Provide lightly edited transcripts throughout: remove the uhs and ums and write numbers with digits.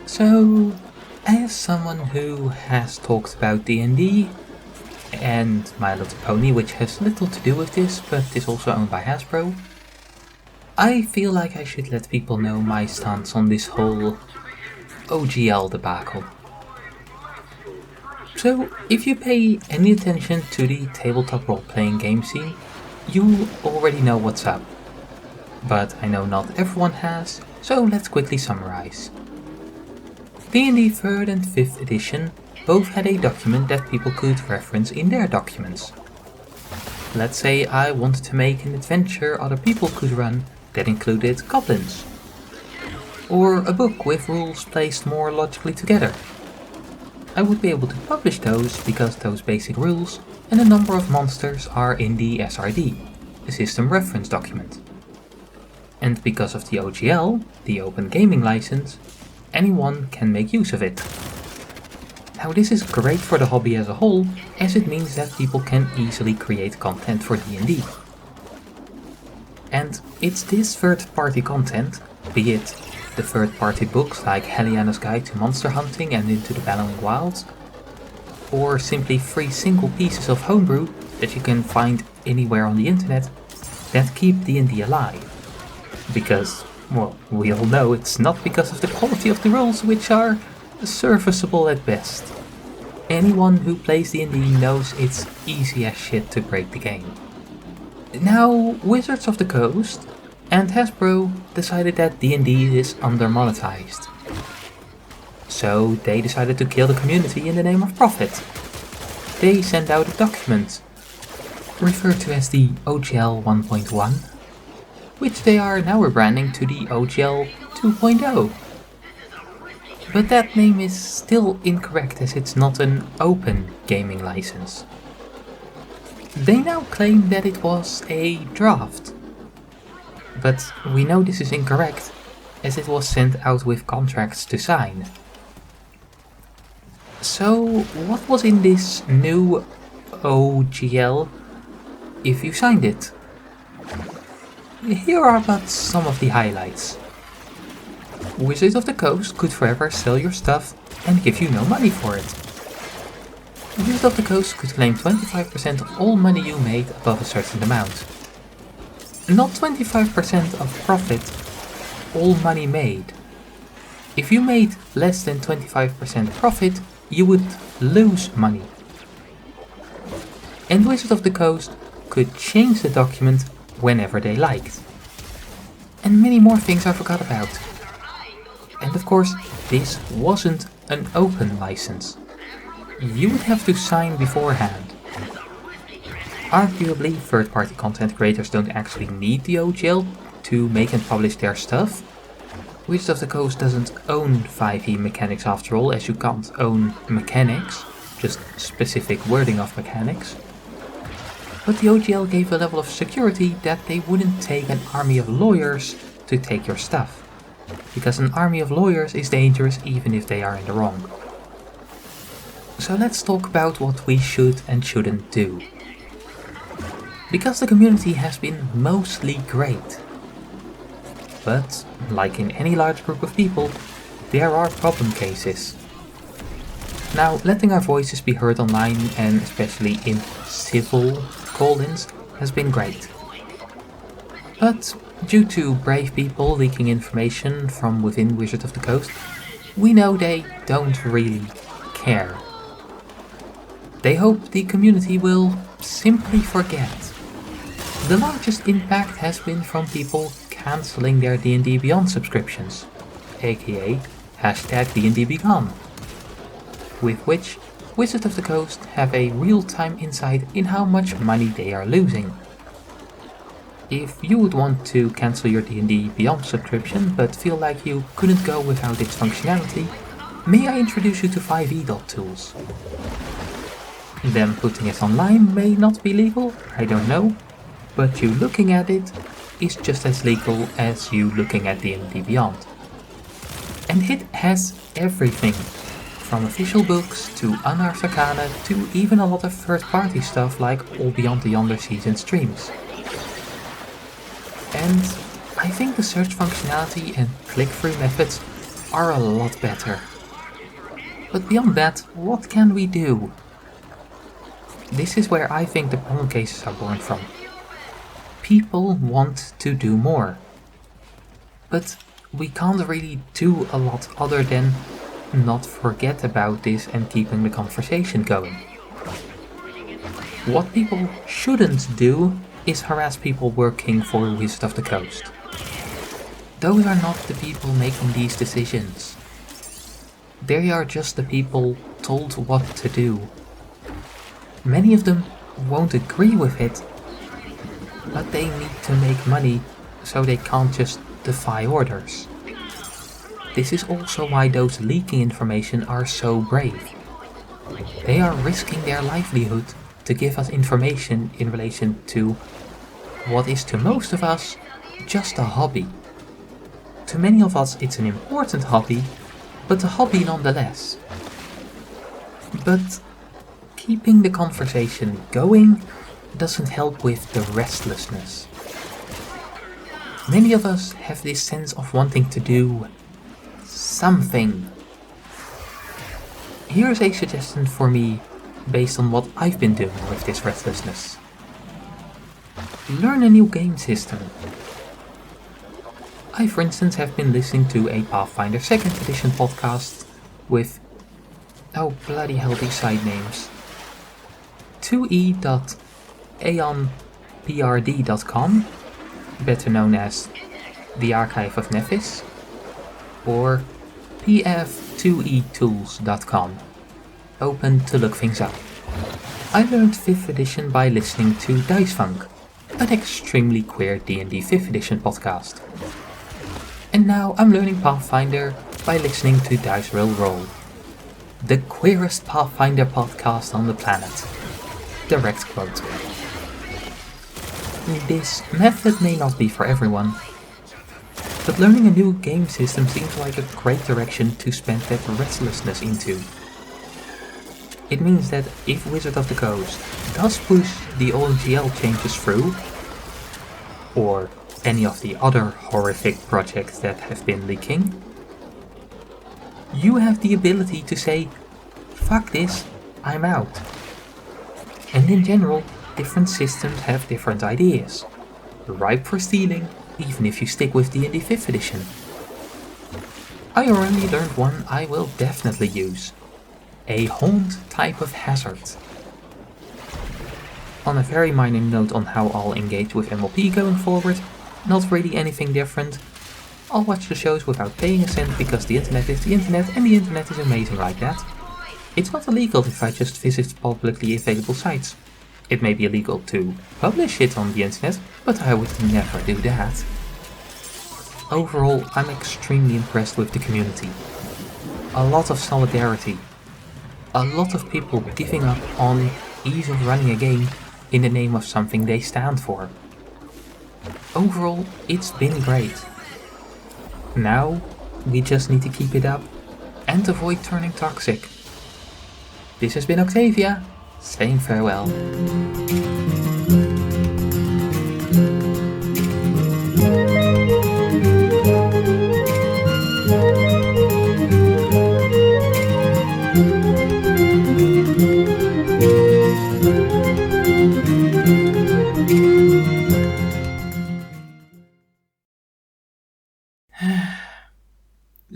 So, as someone who has talked about D&D and My Little Pony, which has little to do with this, but is also owned by Hasbro, I feel like I should let people know my stance on this whole OGL debacle. So, if you pay any attention to the tabletop role-playing game scene, you already know what's up. But I know not everyone has, so let's quickly summarize. D&D 3rd and 5th edition both had a document that people could reference in their documents. Let's say I wanted to make an adventure other people could run that included goblins. Or a book with rules placed more logically together. I would be able to publish those because those basic rules and a number of monsters are in the SRD, the System Reference Document. And because of the OGL, the Open Gaming License, anyone can make use of it. Now this is great for the hobby as a whole, as it means that people can easily create content for D&D. And it's this third-party content, be it the third-party books like Helliana's Guide to Monster Hunting and Into the Bellowing Wilds, or simply free single pieces of homebrew that you can find anywhere on the internet, that keep D&D alive. Because, well, we all know it's not because of the quality of the rules, which are serviceable at best. Anyone who plays D&D knows it's easy as shit to break the game. Now, Wizards of the Coast and Hasbro decided that D&D is under-monetized. So they decided to kill the community in the name of profit. They sent out a document, referred to as the OGL 1.1, which they are now rebranding to the OGL 2.0. But that name is still incorrect as it's not an open gaming license. They now claim that it was a draft. But we know this is incorrect, as it was sent out with contracts to sign. So, what was in this new OGL if you signed it? Here are but some of the highlights. Wizards of the Coast could forever sell your stuff and give you no money for it. Wizards of the Coast could claim 25% of all money you made above a certain amount. Not 25% of profit, all money made. If you made less than 25% profit, you would lose money. And Wizards of the Coast could change the document whenever they liked. And many more things I forgot about. And of course, this wasn't an open license. You would have to sign beforehand. Arguably, third-party content creators don't actually need the OGL to make and publish their stuff. Wizards of the Coast doesn't own 5e mechanics after all, as you can't own mechanics, just specific wording of mechanics. But the OGL gave a level of security that they wouldn't take an army of lawyers to take your stuff. Because an army of lawyers is dangerous even if they are in the wrong. So let's talk about what we should and shouldn't do. Because the community has been mostly great. But, like in any large group of people, there are problem cases. Now, letting our voices be heard online and especially in civil call-ins has been great. But, due to brave people leaking information from within Wizards of the Coast, we know they don't really care. They hope the community will simply forget. The largest impact has been from people cancelling their D&D Beyond subscriptions, aka #D&D Begone, with which Wizards of the Coast have a real-time insight in how much money they are losing. If you would want to cancel your D&D Beyond subscription but feel like you couldn't go without its functionality, may I introduce you to 5e.tools. Them putting it online may not be legal, I don't know, but you looking at it is just as legal as you looking at D&D Beyond. And it has everything, from official books to Unearthed Arcana to even a lot of third-party stuff like all Beyond the Yonder season streams. And I think the search functionality and click-through methods are a lot better. But beyond that, what can we do? This is where I think the problem cases are born from. People want to do more. But we can't really do a lot other than not forget about this and keeping the conversation going. What people shouldn't do is harass people working for Wizard of the Coast. Those are not the people making these decisions. They are just the people told what to do. Many of them won't agree with it, but they need to make money, so they can't just defy orders. This is also why those leaking information are so brave. They are risking their livelihood to give us information in relation to what is to most of us just a hobby. To many of us it's an important hobby, but a hobby nonetheless. But keeping the conversation going doesn't help with the restlessness. Many of us have this sense of wanting to do something. Here's a suggestion for me based on what I've been doing with this restlessness. Learn a new game system. I, for instance, have been listening to a Pathfinder 2nd Edition podcast with, oh bloody hell, these side names, 2e.aonprd.com, better known as the Archive of Nephis, or pf2etools.com, open to look things up. I learned 5th edition by listening to Dicefunk, an extremely queer D&D 5th edition podcast. And now I'm learning Pathfinder by listening to Dice Roll, the queerest Pathfinder podcast on the planet. Direct quote. This method may not be for everyone, but learning a new game system seems like a great direction to spend that restlessness into. It means that if Wizard of the Coast does push the OGL changes through, or any of the other horrific projects that have been leaking, you have the ability to say, fuck this, I'm out. And in general, different systems have different ideas, ripe for stealing, even if you stick with D&D 5th edition. I already learned one I will definitely use. A haunt type of hazard. On a very minor note on how I'll engage with MLP going forward, not really anything different. I'll watch the shows without paying a cent because the internet is the internet and the internet is amazing like that. It's not illegal if I just visit publicly available sites. It may be illegal to publish it on the internet, but I would never do that. Overall, I'm extremely impressed with the community. A lot of solidarity. A lot of people giving up on ease of running a game in the name of something they stand for. Overall, it's been great. Now, we just need to keep it up and avoid turning toxic. This has been Octavia, saying farewell.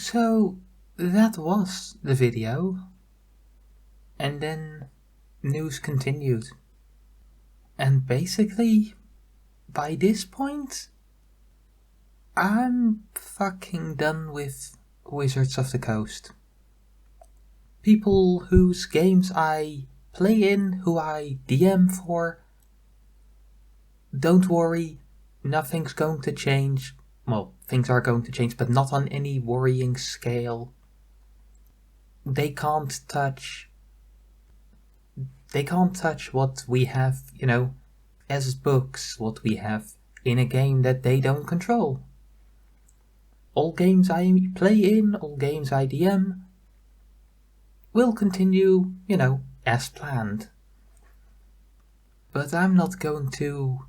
So, that was the video. And then news continued. And basically, by this point, I'm fucking done with Wizards of the Coast. People whose games I play in, who I DM for, don't worry, nothing's going to change. Well, things are going to change, but not on any worrying scale. They can't touch what we have, as books, what we have in a game that they don't control. All games I play in, all games I DM, will continue, as planned. But I'm not going to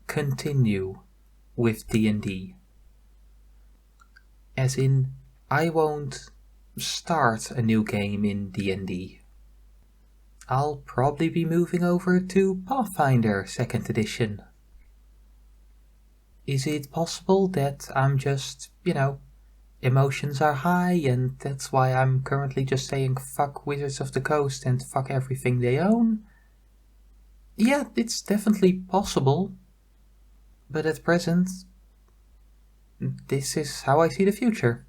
continue with D&D. As in, I won't start a new game in D&D. I'll probably be moving over to Pathfinder 2nd edition. Is it possible that I'm just, emotions are high and that's why I'm currently just saying fuck Wizards of the Coast and fuck everything they own? Yeah, it's definitely possible. But at present, this is how I see the future.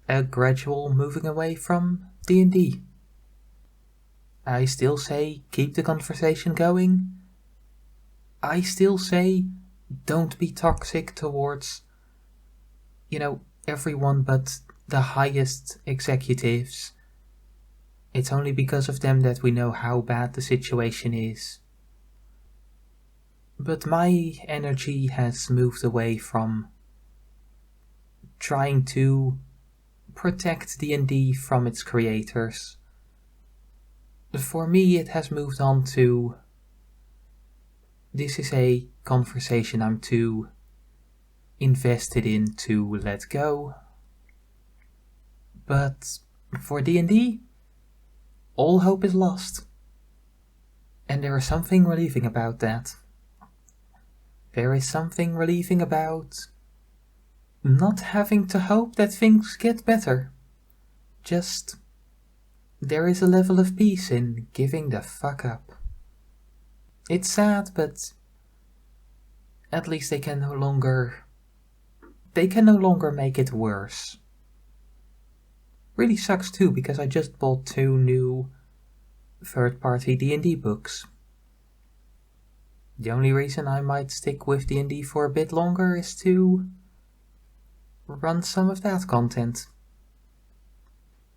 A gradual moving away from D&D. I still say keep the conversation going. I still say don't be toxic towards, everyone but the highest executives. It's only because of them that we know how bad the situation is. But my energy has moved away from trying to protect D&D from its creators. For me, it has moved on to this is a conversation I'm too invested in to let go. But for D&D, all hope is lost. And there is something relieving about that. There is something relieving about not having to hope that things get better. Just, there is a level of peace in giving the fuck up. It's sad, but at least they can no longer make it worse. Really sucks too, because I just bought 2 new third-party D&D books. The only reason I might stick with D&D for a bit longer is to run some of that content.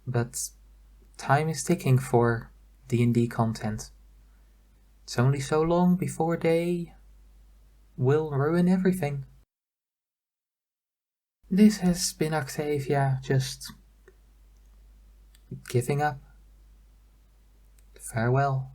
But time is ticking for D&D content. It's only so long before they will ruin everything. This has been Octavia, just giving up. Farewell.